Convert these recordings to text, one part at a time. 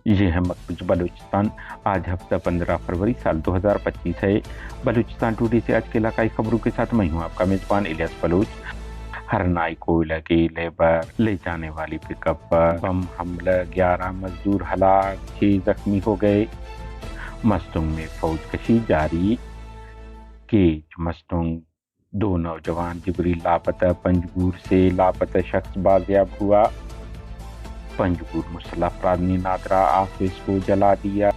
ये है मकबूज बलूचिस्तान। आज हफ्ता 15 फरवरी साल 2025 है। बलूचिस्तान टुडे से आज के इलाकाई खबरों के साथ मैं हूँ आपका मेजबान इलियास बलूच। हरनाई कोयला के लेबर ले जाने वाली पिकअप पर बम हमला, 11 मजदूर हलाक, 6 जख्मी हो गए। मस्तुंग में फौज कशी जारी। केज मस्तुंग 2 नौजवान जिब्रील लापता, पंजगूर से लापता शख्स बाजियाब हुआ। पंजगूर मुसल्लह अफराद ने नादरा ऑफिस को जला दिया।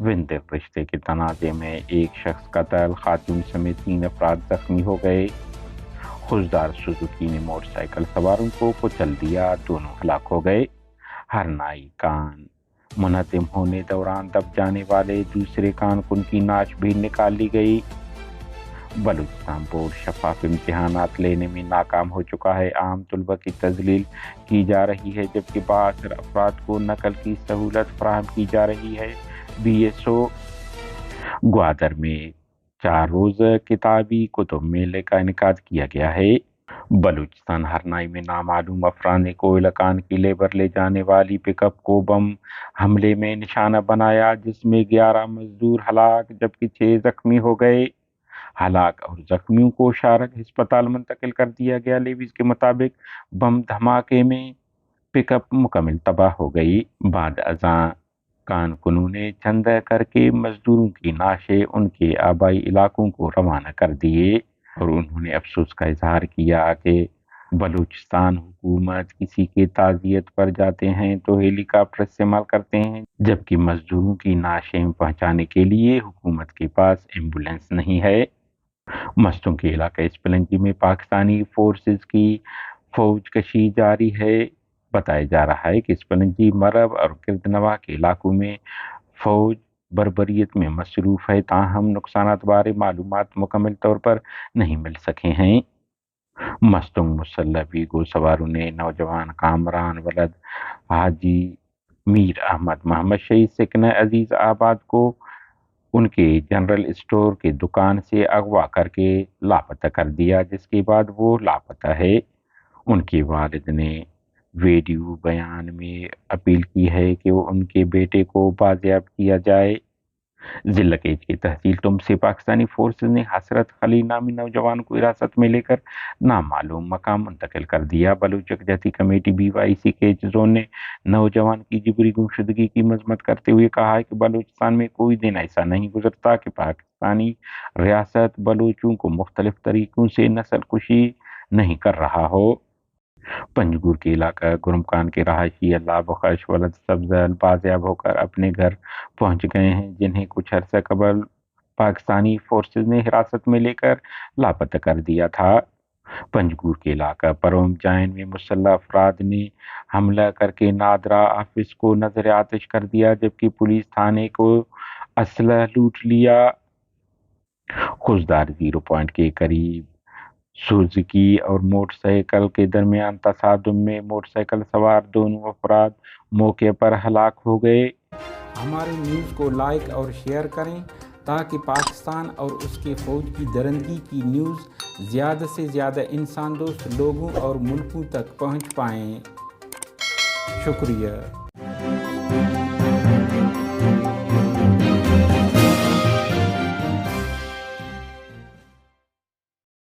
विंदक रिश्ते के तनाज़े में एक शख्स कत्ल, खातून समेत 3 अफराद जख्मी हो गए। खुशदार सुजुकी ने मोटरसाइकिल सवारों को कुचल दिया, दोनों हलाक हो गए। हरनाई कान मुनज़्ज़म होने दौरान दब जाने वाले दूसरे कानकुन की नाश भी निकाल ली गई। बलूचिस्तान बोर्ड शफाफ इम्तिहानात लेने में नाकाम हो चुका है। आम तलबा की तजलील की जा रही है, जबकि बाअसर अफराद को नकल की सहूलत फराहम की जा रही है। BSO ग्वादर में 4 रोज़ा किताबी कुतुब मेले का इनेकाद किया गया है। बलूचिस्तान हरनाई में नामालूम अफराद ने कोयला कान की लेबर ले जाने वाली पिकअप को बम हमले में निशाना बनाया, जिसमें 11 मजदूर हलाक जबकि 6 जख्मी हो गए। हलाक और जख्मियों को शारक अस्पताल मुंतकिल कर दिया गया। लेविस के मुताबिक बम धमाके में पिकअप मुकम्मल तबाह हो गई। बाद अज़ां कानकुनों ने चंदा करके मजदूरों की नाशे उनके आबाई इलाकों को रवाना कर दिए और उन्होंने अफसोस का इजहार किया कि बलूचिस्तान हुकूमत किसी के ताज़ियत पर जाते हैं तो हेलीकॉप्टर इस्तेमाल करते हैं, जबकि मजदूरों की नाशें पहुंचाने के लिए हुकूमत के पास एम्बुलेंस नहीं है। मस्तों के इलाके स्पलंजी में पाकिस्तानी फोर्सेस की फौज कशी जारी है। बताया जा रहा है कि स्पलंजी, मरब और किर्दनवा के इलाकों में फौज बर्बरियत में मसरूफ है, ताहम नुकसानात बारे मालूमात मुकम्मल तौर पर नहीं मिल सके हैं। मस्तुंग मुसल्लह वीगो सवारों ने नौजवान कामरान वलद हाजी मीर अहमद मोहम्मद शहीद सिकना अजीज आबाद को उनके जनरल स्टोर की दुकान से अगवा करके लापता कर दिया, जिसके बाद वो लापता है। उनके वालिद ने वीडियो बयान में अपील की है कि वो उनके बेटे को बाजियाब किया जाए। जिला केज की तहसील तुम से पाकिस्तानी फोर्सेस ने हसरत खलील नामी नौजवान को हिरासत में लेकर नामालूम मकाम मुंतकिल कर दिया। बलूच यकजहती कमेटी BYC केज जोन ने नौजवान की जिबरी गुमशुदगी की मजम्मत करते हुए कहा है कि बलूचिस्तान में कोई दिन ऐसा नहीं गुजरता कि पाकिस्तानी रियासत बलूचों को मुख्तलिफ तरीकों से नस्ल कुशी नहीं कर रहा हो। पंजगूर के इलाका गुरमकान के रहायशी अल्लाह बख्श वलद सब्जल बाजियाब होकर अपने घर पहुंच गए हैं, जिन्हें कुछ अरसा कबल पाकिस्तानी फोर्सेस ने हिरासत में लेकर लापता कर दिया था। पंजगूर के इलाका परोम जाइन में मुसल्लह अफराद ने हमला करके नादरा ऑफिस को नजर आतिश कर दिया, जबकि पुलिस थाने को असलह लूट लिया। खुशदार 0 पॉइंट के करीब सुजुकी और मोटरसाइकिल के दरमियान तसादुम में मोटरसाइकिल सवार दोनों अफराद मौके पर हलाक हो गए। हमारे न्यूज़ को लाइक और शेयर करें ताकि पाकिस्तान और उसके फ़ौज की दरंदगी की न्यूज़ ज़्यादा से ज़्यादा इंसान दोस्त लोगों और मुल्कों तक पहुंच पाएँ। शुक्रिया।